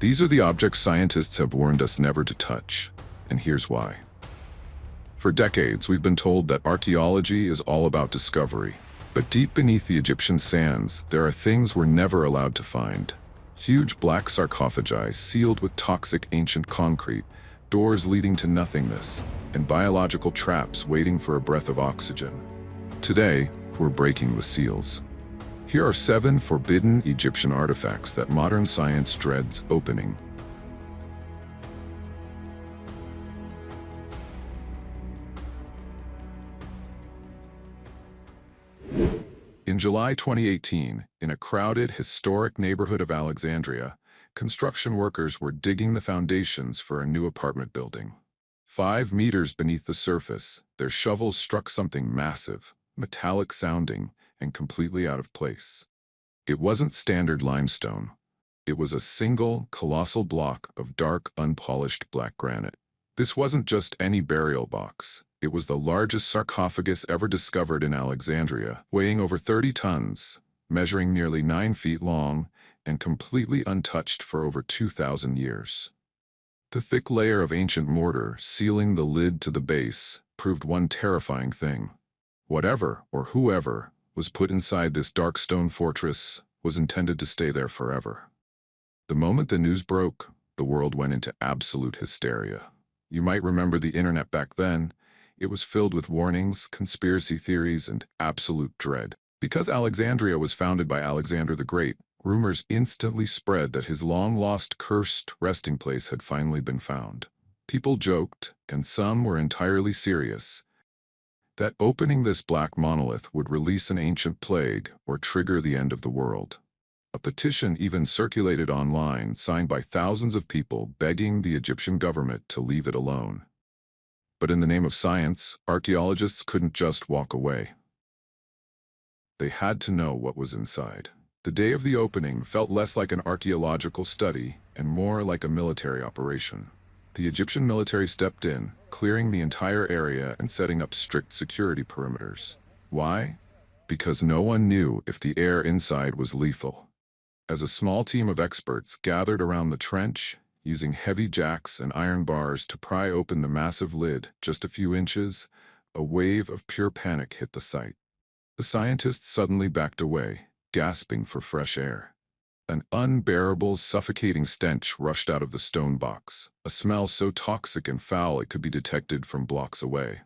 These are the objects scientists have warned us never to touch, and here's why. For decades, we've been told that archaeology is all about discovery. But deep beneath the Egyptian sands, there are things we're never allowed to find. Huge black sarcophagi sealed with toxic ancient concrete, doors leading to nothingness, and biological traps waiting for a breath of oxygen. Today, we're breaking the seals. Here are 7 forbidden Egyptian artifacts that modern science dreads opening. In July 2018, in a crowded, historic neighborhood of Alexandria, construction workers were digging the foundations for a new apartment building. 5 meters beneath the surface, their shovels struck something massive, metallic sounding, and completely out of place. It wasn't standard limestone. It was a single, colossal block of dark, unpolished black granite. This wasn't just any burial box. It was the largest sarcophagus ever discovered in Alexandria, weighing over 30 tons, measuring nearly 9 feet long, and completely untouched for over 2,000 years. The thick layer of ancient mortar sealing the lid to the base proved one terrifying thing. Whatever, or whoever, was put inside this dark stone fortress was intended to stay there forever. The moment the news broke, the world went into absolute hysteria. You might remember the internet back then. It was filled with warnings, conspiracy theories, and absolute dread. Because Alexandria was founded by Alexander the Great, rumors instantly spread that his long-lost, cursed resting place had finally been found. People joked, and some were entirely serious, that opening this black monolith would release an ancient plague or trigger the end of the world. A petition even circulated online, signed by thousands of people begging the Egyptian government to leave it alone. But in the name of science, archaeologists couldn't just walk away. They had to know what was inside. The day of the opening felt less like an archaeological study and more like a military operation. The Egyptian military stepped in, clearing the entire area and setting up strict security perimeters. Why? Because no one knew if the air inside was lethal. As a small team of experts gathered around the trench, using heavy jacks and iron bars to pry open the massive lid just a few inches, a wave of pure panic hit the site. The scientists suddenly backed away, gasping for fresh air. An unbearable, suffocating stench rushed out of the stone box, a smell so toxic and foul it could be detected from blocks away.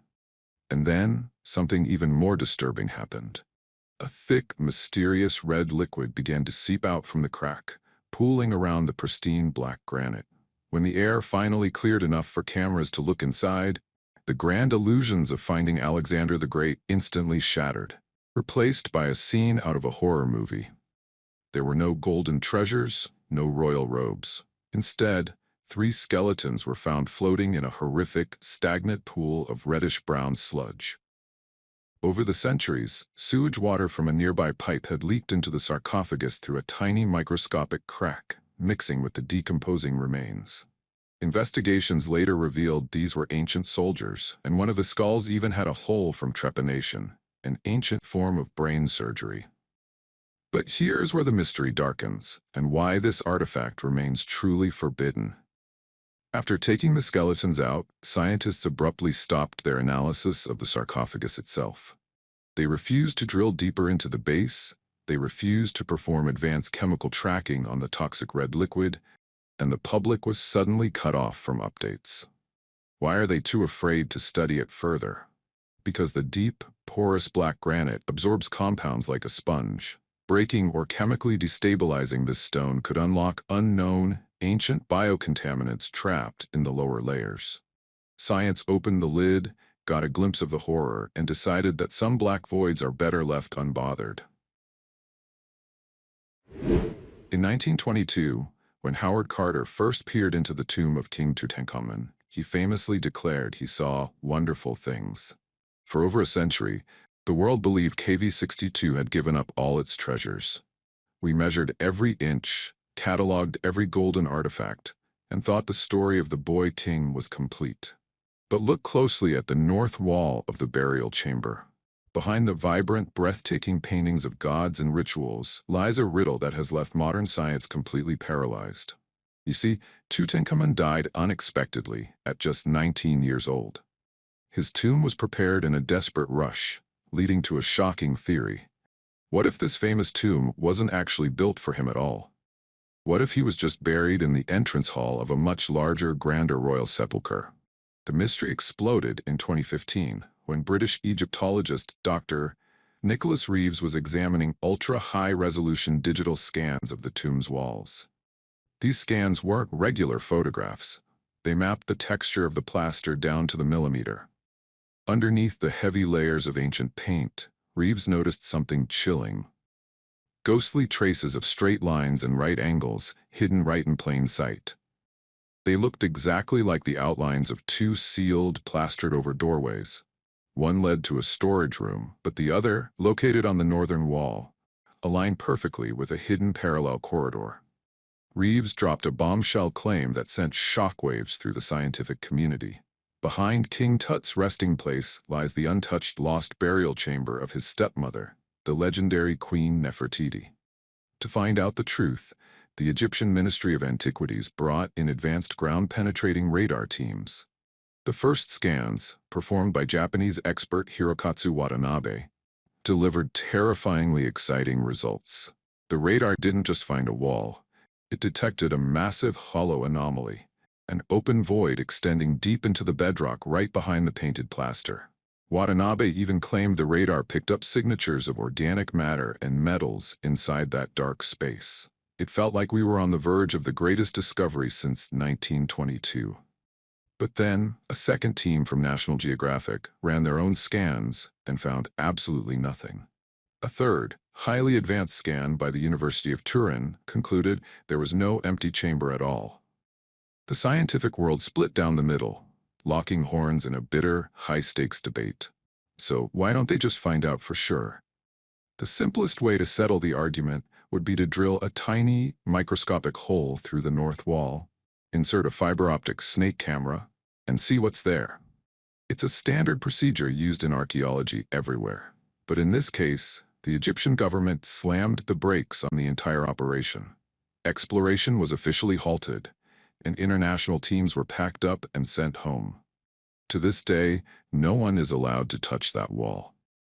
And then, something even more disturbing happened. A thick, mysterious red liquid began to seep out from the crack, pooling around the pristine black granite. When the air finally cleared enough for cameras to look inside, the grand illusions of finding Alexander the Great instantly shattered, replaced by a scene out of a horror movie. There were no golden treasures, no royal robes. Instead, 3 skeletons were found floating in a horrific, stagnant pool of reddish-brown sludge. Over the centuries, sewage water from a nearby pipe had leaked into the sarcophagus through a tiny microscopic crack, mixing with the decomposing remains. Investigations later revealed these were ancient soldiers, and one of the skulls even had a hole from trepanation, an ancient form of brain surgery. But here's where the mystery darkens, and why this artifact remains truly forbidden. After taking the skeletons out, scientists abruptly stopped their analysis of the sarcophagus itself. They refused to drill deeper into the base, they refused to perform advanced chemical tracking on the toxic red liquid, and the public was suddenly cut off from updates. Why are they too afraid to study it further? Because the deep, porous black granite absorbs compounds like a sponge. Breaking or chemically destabilizing this stone could unlock unknown, ancient biocontaminants trapped in the lower layers. Science opened the lid, got a glimpse of the horror, and decided that some black voids are better left unbothered. In 1922, when Howard Carter first peered into the tomb of King Tutankhamun, he famously declared he saw wonderful things. For over a century, the world believed KV-62 had given up all its treasures. We measured every inch, cataloged every golden artifact, and thought the story of the boy king was complete. But look closely at the north wall of the burial chamber. Behind the vibrant, breathtaking paintings of gods and rituals lies a riddle that has left modern science completely paralyzed. You see, Tutankhamun died unexpectedly at just 19 years old. His tomb was prepared in a desperate rush, leading to a shocking theory. What if this famous tomb wasn't actually built for him at all? What if he was just buried in the entrance hall of a much larger, grander royal sepulchre? The mystery exploded in 2015 when British Egyptologist Dr. Nicholas Reeves was examining ultra-high-resolution digital scans of the tomb's walls. These scans weren't regular photographs. They mapped the texture of the plaster down to the millimeter. Underneath the heavy layers of ancient paint, Reeves noticed something chilling. Ghostly traces of straight lines and right angles hidden right in plain sight. They looked exactly like the outlines of two sealed, plastered-over doorways. One led to a storage room, but the other, located on the northern wall, aligned perfectly with a hidden parallel corridor. Reeves dropped a bombshell claim that sent shockwaves through the scientific community. Behind King Tut's resting place lies the untouched lost burial chamber of his stepmother, the legendary Queen Nefertiti. To find out the truth, the Egyptian Ministry of Antiquities brought in advanced ground-penetrating radar teams. The first scans, performed by Japanese expert Hirokatsu Watanabe, delivered terrifyingly exciting results. The radar didn't just find a wall. It detected a massive hollow anomaly, an open void extending deep into the bedrock right behind the painted plaster. Watanabe even claimed the radar picked up signatures of organic matter and metals inside that dark space. It felt like we were on the verge of the greatest discovery since 1922. But then, a second team from National Geographic ran their own scans and found absolutely nothing. A third, highly advanced scan by the University of Turin concluded there was no empty chamber at all. The scientific world split down the middle, locking horns in a bitter, high-stakes debate. So why don't they just find out for sure? The simplest way to settle the argument would be to drill a tiny, microscopic hole through the north wall, insert a fiber-optic snake camera, and see what's there. It's a standard procedure used in archaeology everywhere. But in this case, the Egyptian government slammed the brakes on the entire operation. Exploration was officially halted, and international teams were packed up and sent home. To this day, no one is allowed to touch that wall.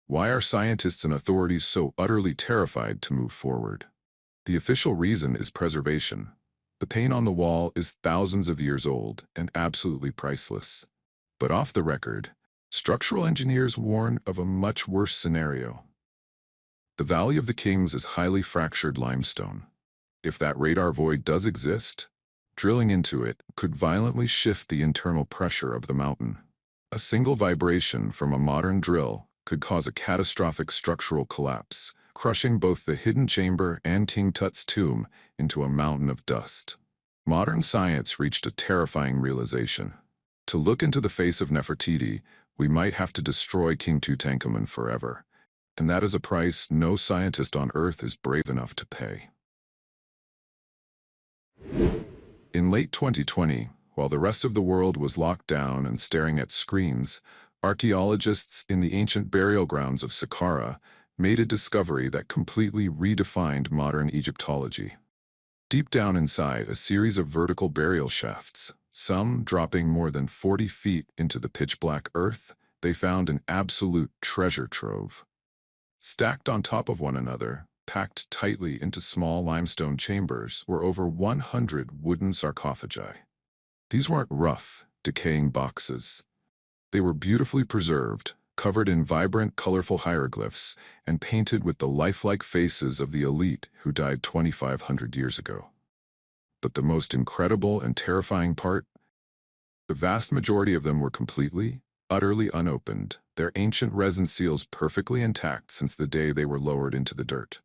Why are scientists and authorities so utterly terrified to move forward? The official reason is preservation. The paint on the wall is thousands of years old and absolutely priceless. But off the record, structural engineers warn of a much worse scenario. The Valley of the Kings is highly fractured limestone. If that radar void does exist, drilling into it could violently shift the internal pressure of the mountain. A single vibration from a modern drill could cause a catastrophic structural collapse, crushing both the hidden chamber and King Tut's tomb into a mountain of dust. Modern science reached a terrifying realization. To look into the face of Nefertiti, we might have to destroy King Tutankhamun forever, and that is a price no scientist on Earth is brave enough to pay. In late 2020, while the rest of the world was locked down and staring at screens, archaeologists in the ancient burial grounds of Saqqara made a discovery that completely redefined modern Egyptology. Deep down inside a series of vertical burial shafts, some dropping more than 40 feet into the pitch-black earth, they found an absolute treasure trove. Stacked on top of one another, packed tightly into small limestone chambers, were over 100 wooden sarcophagi. These weren't rough, decaying boxes. They were beautifully preserved, covered in vibrant, colorful hieroglyphs, and painted with the lifelike faces of the elite who died 2,500 years ago. But the most incredible and terrifying part? The vast majority of them were completely, utterly unopened, their ancient resin seals perfectly intact since the day they were lowered into the dirt.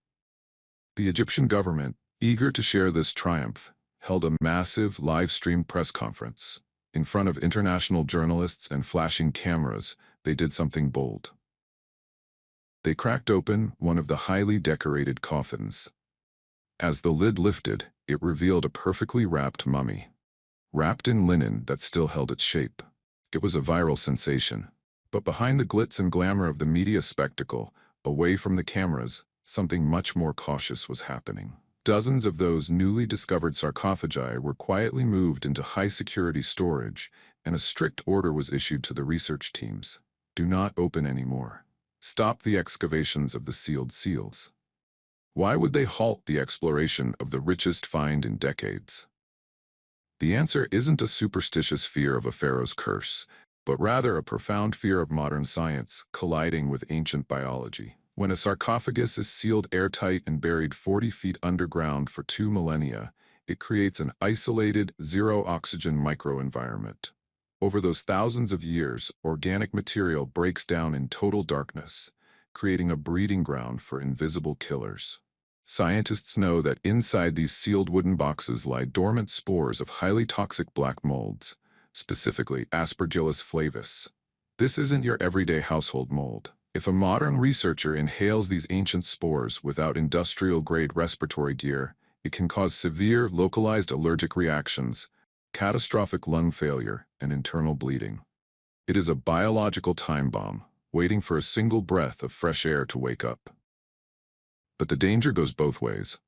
The Egyptian government, eager to share this triumph, held a massive live-streamed press conference. In front of international journalists and flashing cameras, they did something bold. They cracked open one of the highly decorated coffins. As the lid lifted, it revealed a perfectly wrapped mummy, wrapped in linen that still held its shape. It was a viral sensation. But behind the glitz and glamour of the media spectacle, away from the cameras, something much more cautious was happening. Dozens of those newly discovered sarcophagi were quietly moved into high-security storage, and a strict order was issued to the research teams. Do not open anymore. Stop the excavations of the sealed seals. Why would they halt the exploration of the richest find in decades? The answer isn't a superstitious fear of a pharaoh's curse, but rather a profound fear of modern science colliding with ancient biology. When a sarcophagus is sealed airtight and buried 40 feet underground for 2 millennia, it creates an isolated, zero-oxygen microenvironment. Over those thousands of years, organic material breaks down in total darkness, creating a breeding ground for invisible killers. Scientists know that inside these sealed wooden boxes lie dormant spores of highly toxic black molds, specifically Aspergillus flavus. This isn't your everyday household mold. If a modern researcher inhales these ancient spores without industrial-grade respiratory gear, it can cause severe, localized allergic reactions, catastrophic lung failure, and internal bleeding. It is a biological time bomb, waiting for a single breath of fresh air to wake up. But the danger goes both ways.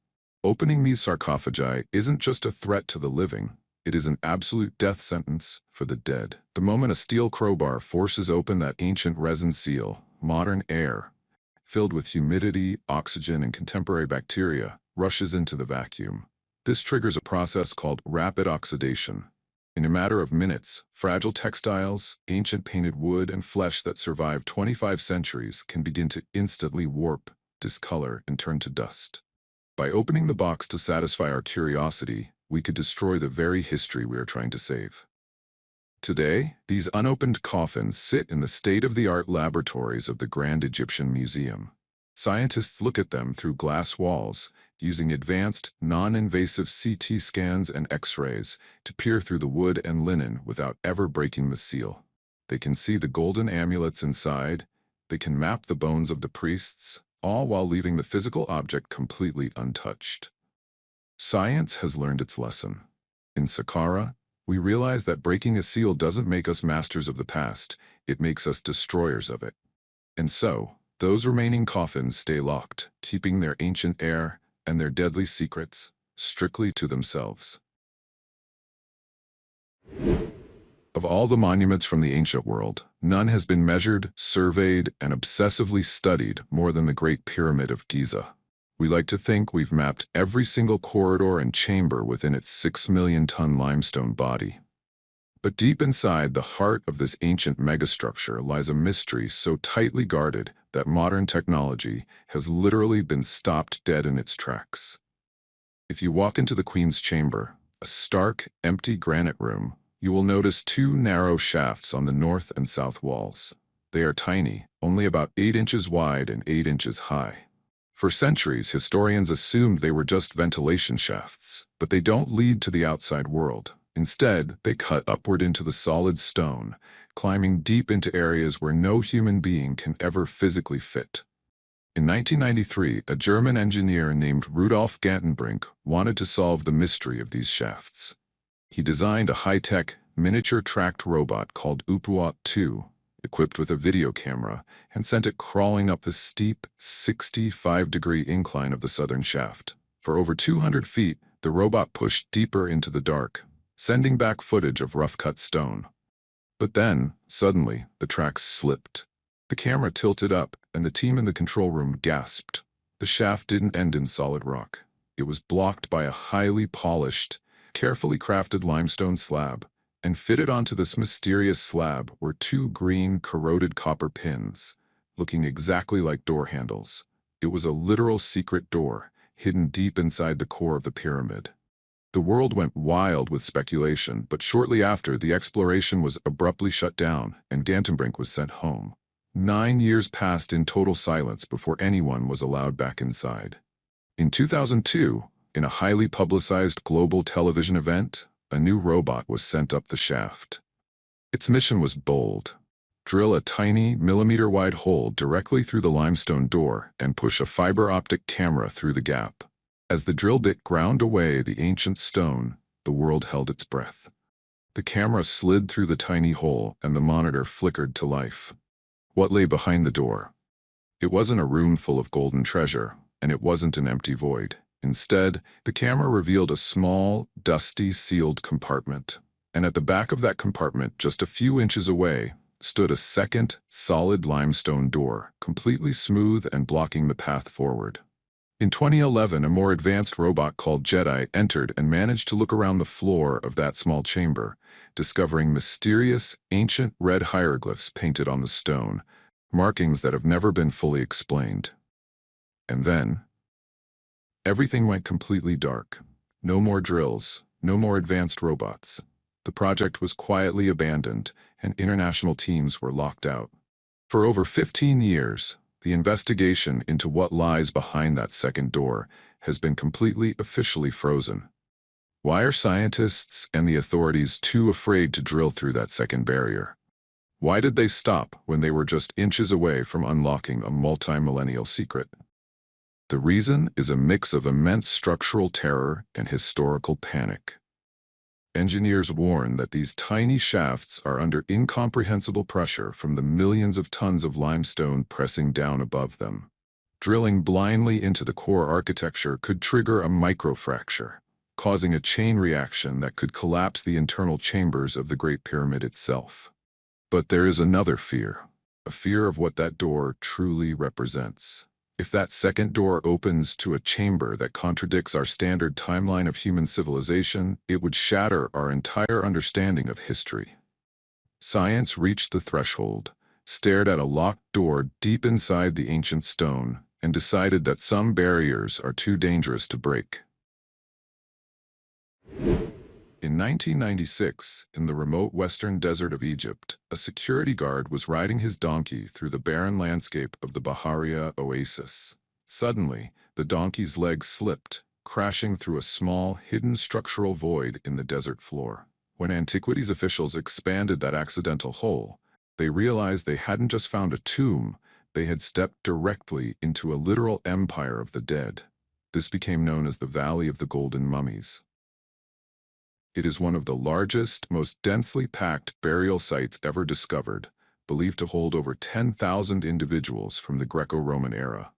Opening these sarcophagi isn't just a threat to the living, it is an absolute death sentence for the dead. The moment a steel crowbar forces open that ancient resin seal, modern air, filled with humidity, oxygen, and contemporary bacteria, rushes into the vacuum. This triggers a process called rapid oxidation. In a matter of minutes, fragile textiles, ancient painted wood, and flesh that survived 25 centuries can begin to instantly warp, discolor, and turn to dust. By opening the box to satisfy our curiosity, we could destroy the very history we are trying to save. Today, these unopened coffins sit in the state-of-the-art laboratories of the Grand Egyptian Museum. Scientists look at them through glass walls, using advanced, non-invasive CT scans and X-rays to peer through the wood and linen without ever breaking the seal. They can see the golden amulets inside, they can map the bones of the priests, all while leaving the physical object completely untouched. Science has learned its lesson. In Saqqara, we realize that breaking a seal doesn't make us masters of the past, it makes us destroyers of it. And so, those remaining coffins stay locked, keeping their ancient air and their deadly secrets strictly to themselves. Of all the monuments from the ancient world, none has been measured, surveyed, and obsessively studied more than the Great Pyramid of Giza. We like to think we've mapped every single corridor and chamber within its 6-million-ton limestone body. But deep inside the heart of this ancient megastructure lies a mystery so tightly guarded that modern technology has literally been stopped dead in its tracks. If you walk into the Queen's chamber, a stark, empty granite room, you will notice 2 narrow shafts on the north and south walls. They are tiny, only about 8 inches wide and 8 inches high. For centuries, historians assumed they were just ventilation shafts, but they don't lead to the outside world. Instead, they cut upward into the solid stone, climbing deep into areas where no human being can ever physically fit. In 1993, a German engineer named Rudolf Gantenbrink wanted to solve the mystery of these shafts. He designed a high-tech, miniature-tracked robot called Unearth 2, equipped with a video camera, and sent it crawling up the steep, 65-degree incline of the southern shaft. For over 200 feet, the robot pushed deeper into the dark, sending back footage of rough-cut stone. But then, suddenly, the tracks slipped. The camera tilted up, and the team in the control room gasped. The shaft didn't end in solid rock. It was blocked by a highly polished, carefully crafted limestone slab, and fitted onto this mysterious slab were 2 green, corroded copper pins, looking exactly like door handles. It was a literal secret door, hidden deep inside the core of the pyramid. The world went wild with speculation, but shortly after, the exploration was abruptly shut down, and Gantenbrink was sent home. 9 years passed in total silence before anyone was allowed back inside. In 2002, in a highly publicized global television event, a new robot was sent up the shaft. Its mission was bold: drill a tiny, millimeter-wide hole directly through the limestone door and push a fiber-optic camera through the gap. As the drill bit ground away the ancient stone, the world held its breath. The camera slid through the tiny hole and the monitor flickered to life. What lay behind the door? It wasn't a room full of golden treasure, and it wasn't an empty void. Instead, the camera revealed a small, dusty, sealed compartment. And at the back of that compartment, just a few inches away, stood a second, solid limestone door, completely smooth and blocking the path forward. In 2011, a more advanced robot called Jedi entered and managed to look around the floor of that small chamber, discovering mysterious, ancient red hieroglyphs painted on the stone, markings that have never been fully explained. And then, everything went completely dark. No more drills, no more advanced robots. The project was quietly abandoned, and international teams were locked out. For over 15 years, the investigation into what lies behind that second door has been completely officially frozen. Why are scientists and the authorities too afraid to drill through that second barrier? Why did they stop when they were just inches away from unlocking a multi-millennial secret? The reason is a mix of immense structural terror and historical panic. Engineers warn that these tiny shafts are under incomprehensible pressure from the millions of tons of limestone pressing down above them. Drilling blindly into the core architecture could trigger a microfracture, causing a chain reaction that could collapse the internal chambers of the Great Pyramid itself. But there is another fear, a fear of what that door truly represents. If that second door opens to a chamber that contradicts our standard timeline of human civilization, it would shatter our entire understanding of history. Science reached the threshold, stared at a locked door deep inside the ancient stone, and decided that some barriers are too dangerous to break. In 1996, in the remote western desert of Egypt, a security guard was riding his donkey through the barren landscape of the Bahariya Oasis. Suddenly, the donkey's legs slipped, crashing through a small, hidden structural void in the desert floor. When antiquities officials expanded that accidental hole, they realized they hadn't just found a tomb, they had stepped directly into a literal empire of the dead. This became known as the Valley of the Golden Mummies. It is one of the largest, most densely packed burial sites ever discovered, believed to hold over 10,000 individuals from the Greco-Roman era.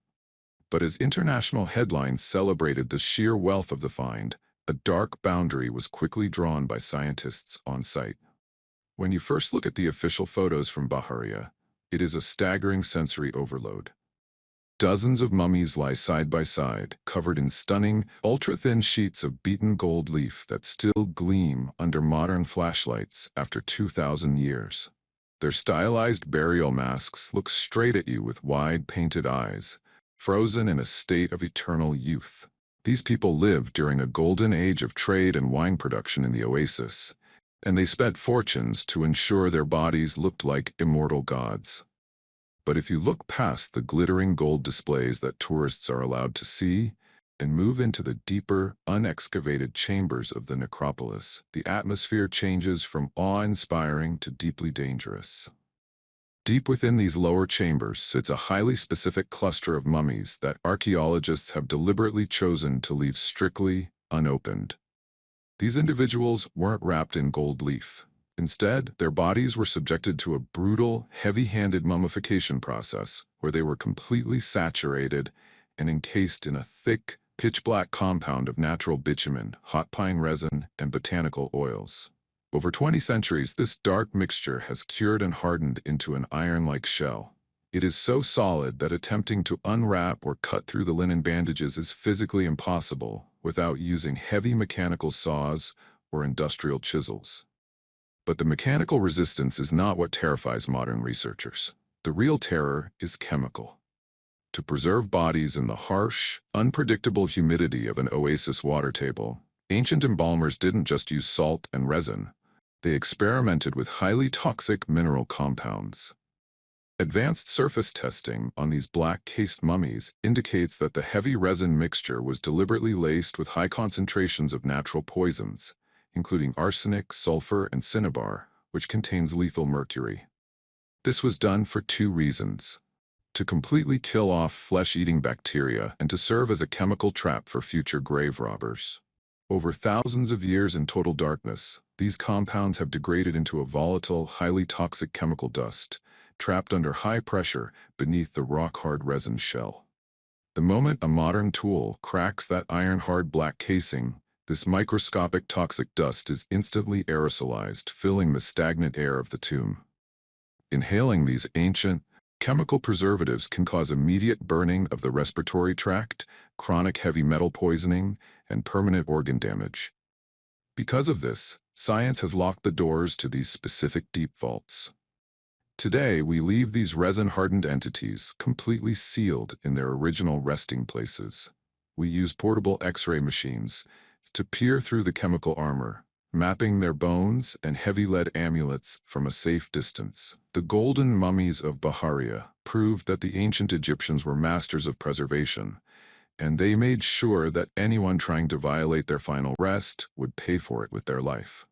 But as international headlines celebrated the sheer wealth of the find, a dark boundary was quickly drawn by scientists on site. When you first look at the official photos from Bahariya, it is a staggering sensory overload. Dozens of mummies lie side by side, covered in stunning, ultra-thin sheets of beaten gold leaf that still gleam under modern flashlights after 2,000 years. Their stylized burial masks look straight at you with wide, painted eyes, frozen in a state of eternal youth. These people lived during a golden age of trade and wine production in the Oasis, and they spent fortunes to ensure their bodies looked like immortal gods. But if you look past the glittering gold displays that tourists are allowed to see and move into the deeper, unexcavated chambers of the necropolis, the atmosphere changes from awe-inspiring to deeply dangerous. Deep within these lower chambers sits a highly specific cluster of mummies that archaeologists have deliberately chosen to leave strictly unopened. These individuals weren't wrapped in gold leaf. Instead, their bodies were subjected to a brutal, heavy-handed mummification process where they were completely saturated and encased in a thick, pitch-black compound of natural bitumen, hot pine resin, and botanical oils. Over 20 centuries, this dark mixture has cured and hardened into an iron-like shell. It is so solid that attempting to unwrap or cut through the linen bandages is physically impossible without using heavy mechanical saws or industrial chisels. But the mechanical resistance is not what terrifies modern researchers. The real terror is chemical. To preserve bodies in the harsh, unpredictable humidity of an oasis water table, ancient embalmers didn't just use salt and resin. They experimented with highly toxic mineral compounds. Advanced surface testing on these black-cased mummies indicates that the heavy resin mixture was deliberately laced with high concentrations of natural poisons, including arsenic, sulfur, and cinnabar, which contains lethal mercury. This was done for two reasons: to completely kill off flesh-eating bacteria and to serve as a chemical trap for future grave robbers. Over thousands of years in total darkness, these compounds have degraded into a volatile, highly toxic chemical dust, trapped under high pressure beneath the rock-hard resin shell. The moment a modern tool cracks that iron-hard black casing, this microscopic toxic dust is instantly aerosolized, filling the stagnant air of the tomb. Inhaling these ancient, chemical preservatives can cause immediate burning of the respiratory tract, chronic heavy metal poisoning, and permanent organ damage. Because of this, science has locked the doors to these specific deep vaults. Today, we leave these resin-hardened entities completely sealed in their original resting places. We use portable X-ray machines to peer through the chemical armor, mapping their bones and heavy lead amulets from a safe distance. The golden mummies of Bahariya proved that the ancient Egyptians were masters of preservation, and they made sure that anyone trying to violate their final rest would pay for it with their life.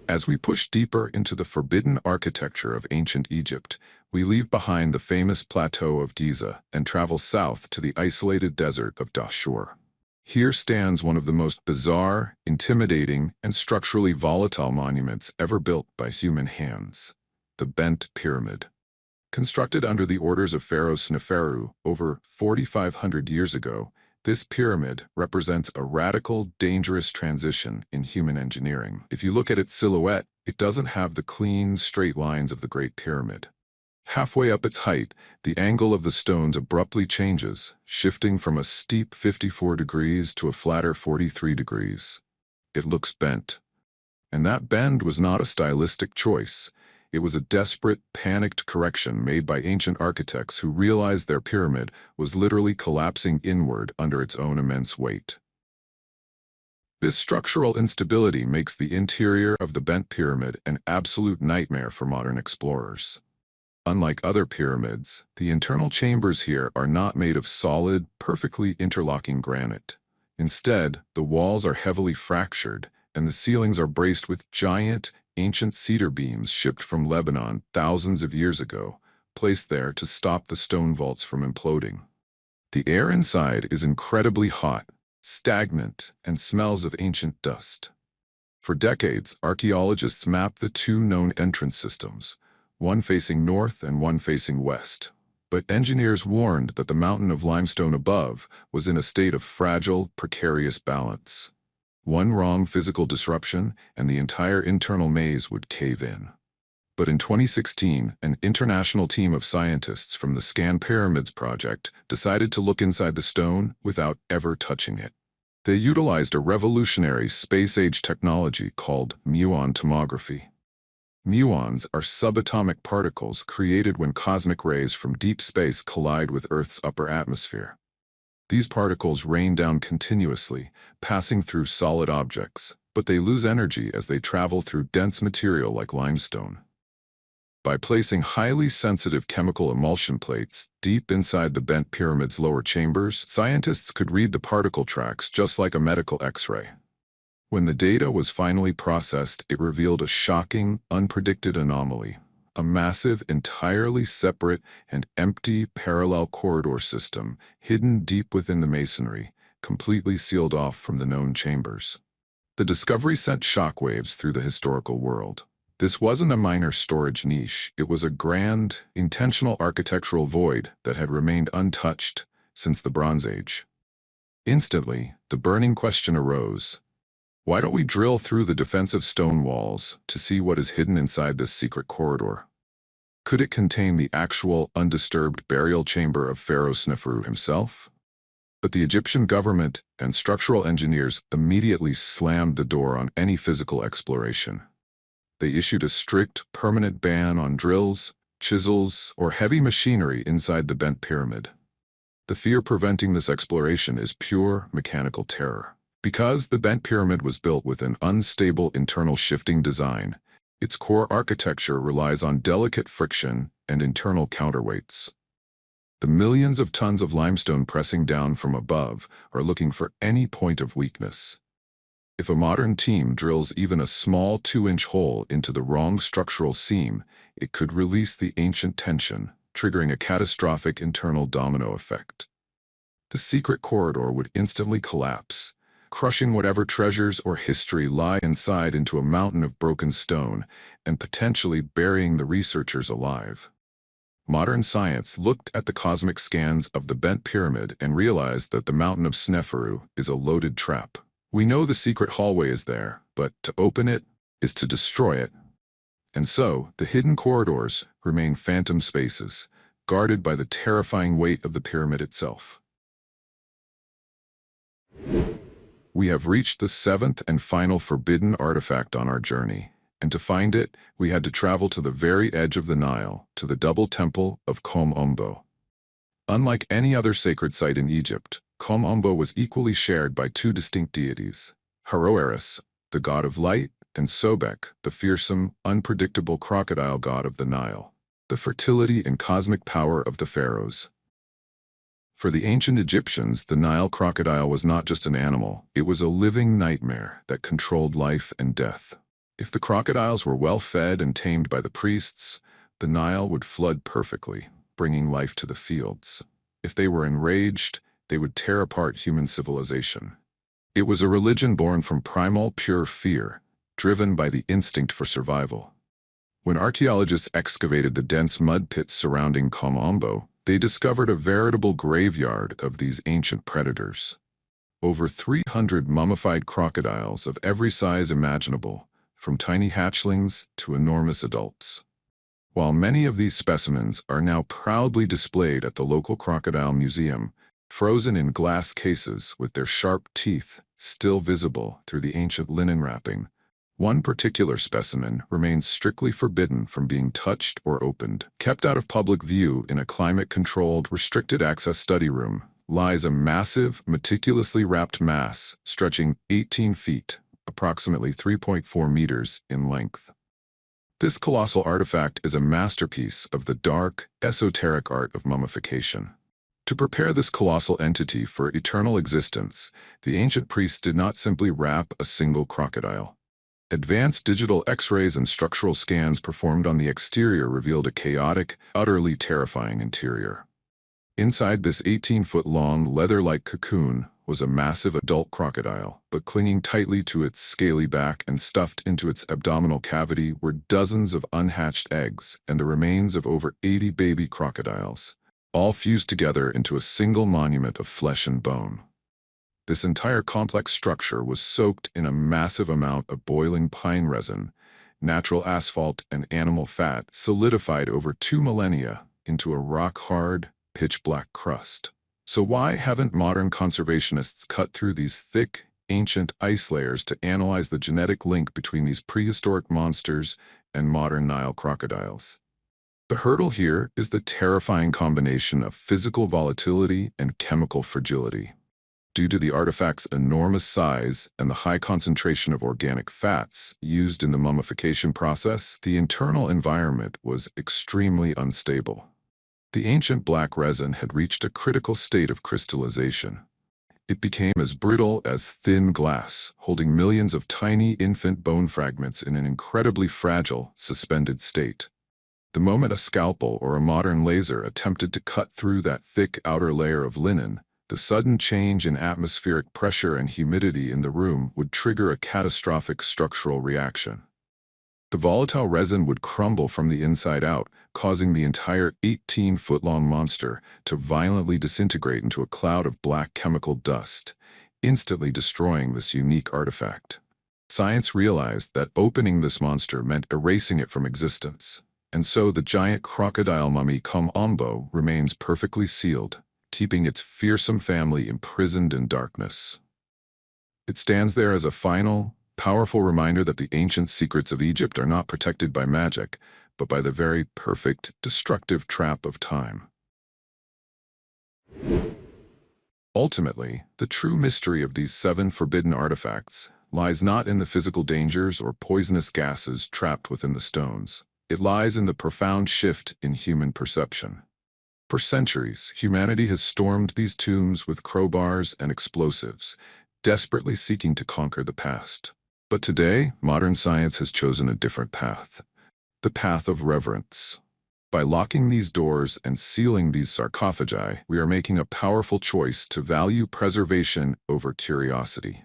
As we push deeper into the forbidden architecture of ancient Egypt, we leave behind the famous plateau of Giza and travel south to the isolated desert of Dahshur. Here stands one of the most bizarre, intimidating, and structurally volatile monuments ever built by human hands: the Bent Pyramid. Constructed under the orders of Pharaoh Sneferu over 4,500 years ago, this pyramid represents a radical, dangerous transition in human engineering. If you look at its silhouette, it doesn't have the clean, straight lines of the Great Pyramid. Halfway up its height, the angle of the stones abruptly changes, shifting from a steep 54 degrees to a flatter 43 degrees. It looks bent. And that bend was not a stylistic choice. It was a desperate, panicked correction made by ancient architects who realized their pyramid was literally collapsing inward under its own immense weight. This structural instability makes the interior of the Bent Pyramid an absolute nightmare for modern explorers. Unlike other pyramids, the internal chambers here are not made of solid, perfectly interlocking granite. Instead, the walls are heavily fractured, and the ceilings are braced with giant, ancient cedar beams shipped from Lebanon thousands of years ago, placed there to stop the stone vaults from imploding. The air inside is incredibly hot, stagnant, and smells of ancient dust. For decades, archaeologists mapped the two known entrance systems, one facing north and one facing west. But engineers warned that the mountain of limestone above was in a state of fragile, precarious balance. One wrong physical disruption, and the entire internal maze would cave in. But in 2016, an international team of scientists from the Scan Pyramids project decided to look inside the stone without ever touching it. They utilized a revolutionary space-age technology called muon tomography. Muons are subatomic particles created when cosmic rays from deep space collide with Earth's upper atmosphere. These particles rain down continuously, passing through solid objects, but they lose energy as they travel through dense material like limestone. By placing highly sensitive chemical emulsion plates deep inside the Bent Pyramid's lower chambers, scientists could read the particle tracks just like a medical X-ray. When the data was finally processed, it revealed a shocking, unpredicted anomaly: a massive, entirely separate and empty parallel corridor system hidden deep within the masonry, completely sealed off from the known chambers. The discovery sent shockwaves through the historical world. This wasn't a minor storage niche, it was a grand, intentional architectural void that had remained untouched since the Bronze Age. Instantly, the burning question arose: why don't we drill through the defensive stone walls to see what is hidden inside this secret corridor? Could it contain the actual, undisturbed burial chamber of Pharaoh Sneferu himself? But the Egyptian government and structural engineers immediately slammed the door on any physical exploration. They issued a strict, permanent ban on drills, chisels, or heavy machinery inside the Bent Pyramid. The fear preventing this exploration is pure mechanical terror. Because the Bent Pyramid was built with an unstable internal shifting design, its core architecture relies on delicate friction and internal counterweights. The millions of tons of limestone pressing down from above are looking for any point of weakness. If a modern team drills even a small 2-inch hole into the wrong structural seam, it could release the ancient tension, triggering a catastrophic internal domino effect. The secret corridor would instantly collapse, crushing whatever treasures or history lie inside into a mountain of broken stone and potentially burying the researchers alive. Modern science looked at the cosmic scans of the bent pyramid and realized that the mountain of Sneferu is a loaded trap. We know the secret hallway is there, but to open it is to destroy it. And so, the hidden corridors remain phantom spaces, guarded by the terrifying weight of the pyramid itself. We have reached the seventh and final forbidden artifact on our journey, and to find it, we had to travel to the very edge of the Nile, to the double temple of Ombo. Unlike any other sacred site in Egypt, Ombo was equally shared by two distinct deities, Haroeris, the god of light, and Sobek, the fearsome, unpredictable crocodile god of the Nile, the fertility and cosmic power of the pharaohs. For the ancient Egyptians, the Nile crocodile was not just an animal, it was a living nightmare that controlled life and death. If the crocodiles were well fed and tamed by the priests, the Nile would flood perfectly, bringing life to the fields. If they were enraged, they would tear apart human civilization. It was a religion born from primal, pure fear, driven by the instinct for survival. When archaeologists excavated the dense mud pits surrounding Ombo, they discovered a veritable graveyard of these ancient predators. Over 300 mummified crocodiles of every size imaginable, from tiny hatchlings to enormous adults. While many of these specimens are now proudly displayed at the local crocodile museum, frozen in glass cases with their sharp teeth still visible through the ancient linen wrapping, one particular specimen remains strictly forbidden from being touched or opened. Kept out of public view in a climate-controlled, restricted-access study room lies a massive, meticulously wrapped mass stretching 18 feet, approximately 3.4 meters in length. This colossal artifact is a masterpiece of the dark, esoteric art of mummification. To prepare this colossal entity for eternal existence, the ancient priests did not simply wrap a single crocodile. Advanced digital X-rays and structural scans performed on the exterior revealed a chaotic, utterly terrifying interior. Inside this 18-foot-long, leather-like cocoon was a massive adult crocodile, but clinging tightly to its scaly back and stuffed into its abdominal cavity were dozens of unhatched eggs and the remains of over 80 baby crocodiles, all fused together into a single monument of flesh and bone. This entire complex structure was soaked in a massive amount of boiling pine resin, natural asphalt, and animal fat solidified over 2 millennia into a rock-hard, pitch-black crust. So why haven't modern conservationists cut through these thick, ancient ice layers to analyze the genetic link between these prehistoric monsters and modern Nile crocodiles? The hurdle here is the terrifying combination of physical volatility and chemical fragility. Due to the artifact's enormous size and the high concentration of organic fats used in the mummification process, the internal environment was extremely unstable. The ancient black resin had reached a critical state of crystallization. It became as brittle as thin glass, holding millions of tiny infant bone fragments in an incredibly fragile, suspended state. The moment a scalpel or a modern laser attempted to cut through that thick outer layer of linen, the sudden change in atmospheric pressure and humidity in the room would trigger a catastrophic structural reaction. The volatile resin would crumble from the inside out, causing the entire 18-foot-long monster to violently disintegrate into a cloud of black chemical dust, instantly destroying this unique artifact. Science realized that opening this monster meant erasing it from existence, and so the giant crocodile mummy Ombo remains perfectly sealed, keeping its fearsome family imprisoned in darkness. It stands there as a final, powerful reminder that the ancient secrets of Egypt are not protected by magic, but by the very perfect, destructive trap of time. Ultimately, the true mystery of these 7 forbidden artifacts lies not in the physical dangers or poisonous gases trapped within the stones. It lies in the profound shift in human perception. For centuries, humanity has stormed these tombs with crowbars and explosives, desperately seeking to conquer the past. But today, modern science has chosen a different path. The path of reverence. By locking these doors and sealing these sarcophagi, we are making a powerful choice to value preservation over curiosity.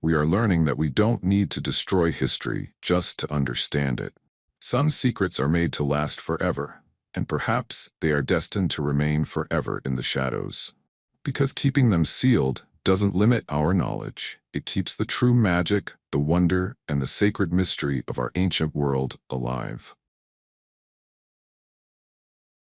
We are learning that we don't need to destroy history just to understand it. Some secrets are made to last forever, And perhaps they are destined to remain forever in the shadows. Because keeping them sealed doesn't limit our knowledge. It keeps the true magic, the wonder, and the sacred mystery of our ancient world alive.